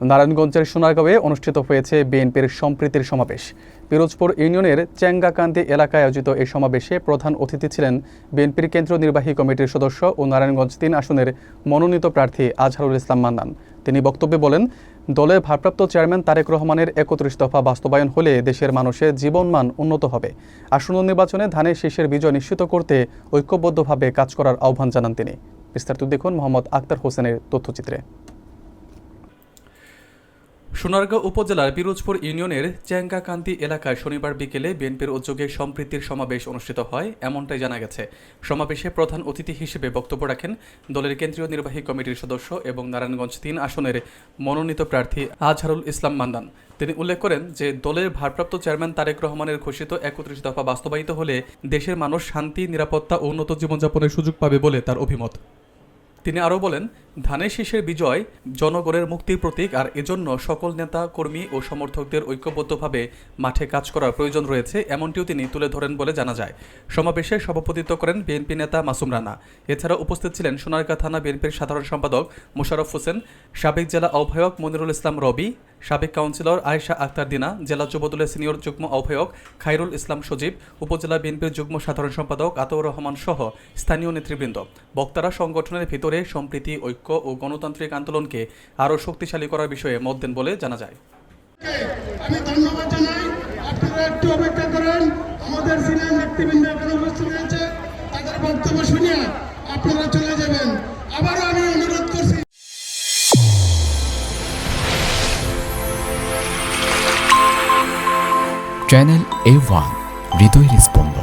নারায়ণগঞ্জের সোনারগাঁওয়ে অনুষ্ঠিত হয়েছে বিএনপির সম্প্রীতির সমাবেশ। পিরোজপুর ইউনিয়নের চেঙ্গাকান্দি এলাকায় আয়োজিত এই সমাবেশে প্রধান অতিথি ছিলেন বিএনপির কেন্দ্রীয় নির্বাহী কমিটির সদস্য ও নারায়ণগঞ্জ ৩ আসনের মনোনীত প্রার্থী আজহারুল ইসলাম মান্নান। তিনি বক্তব্যে বলেন, দলের ভারপ্রাপ্ত চেয়ারম্যান তারেক রহমানের ৩১ দফা বাস্তবায়ন হলে দেশের মানুষের জীবনমান উন্নত হবে। আসন্ন নির্বাচনে ধানের শীষের বিজয় নিশ্চিত করতে ঐক্যবদ্ধভাবে কাজ করার আহ্বান জানান তিনি। বিস্তারিত দেখুন মোহাম্মদ আক্তার হোসেনের তথ্যচিত্রে। সোনারগাঁও উপজেলার পিরোজপুর ইউনিয়নের চেঙ্গাকান্দি এলাকায় শনিবার বিকেলে বিএনপির উদ্যোগে সম্প্রীতির সমাবেশ অনুষ্ঠিত হয়, এমনটাই জানা গেছে। সমাবেশে প্রধান অতিথি হিসেবে বক্তব্য রাখেন দলের কেন্দ্রীয় নির্বাহী কমিটির সদস্য এবং নারায়ণগঞ্জ ৩ আসনের মনোনীত প্রার্থী আজহারুল ইসলাম মান্নান। তিনি উল্লেখ করেন যে দলের ভারপ্রাপ্ত চেয়ারম্যান তারেক রহমানের ঘোষিত ৩১ দফা বাস্তবায়িত হলে দেশের মানুষ শান্তি, নিরাপত্তা ও উন্নত জীবনযাপনের সুযোগ পাবে বলে তার অভিমত। তিনি আরও বলেন, ধানের শীষের বিজয় জনগণের মুক্তির প্রতীক, আর এজন্য সকল নেতা কর্মী ও সমর্থকদের ঐক্যবদ্ধভাবে মাঠে কাজ করার প্রয়োজন রয়েছে, এমনটিও তিনি তুলে ধরেন বলে জানা যায়। সমাবেশে সভাপতিত্ব করেন বিএনপি নেতা মাসুম রানা। এছাড়া উপস্থিত ছিলেন সোনারগাঁ থানা বিএনপির সাধারণ সম্পাদক মোশাররফ হোসেন, সাবেক জেলা আহ্বায়ক মনিরুল ইসলাম রবি, সাবেক কাউন্সিলর আয়েশা আক্তার দিনা, জেলা যুবদলের সিনিয়র যুগ্ম আহ্বায়ক খায়রুল ইসলাম সজীব, উপজেলা বিএনপির যুগ্ম সাধারণ সম্পাদক আতাউর রহমান সহ স্থানীয় নেতৃবৃন্দ। বক্তারা সংগঠনের ভিতরে সম্প্রীতি, ঐক্য ও গণতান্ত্রিক আন্দোলনকে আরও শক্তিশালী করার বিষয়ে মত দেন বলে জানা যায়। আমি ধন্যবাদ জানাই। আপনারা একটু অপেক্ষা করেন, আমাদের সিনিয়র নেতৃবৃন্দ এখানে উপস্থিত রয়েছে, তাদের বক্তব্য শুনিয়ে আপনারা চলে যাবেন। আবারও আমি অনুরোধ করছি। চ্যানেল A1 হৃদয়ের স্পন্দন।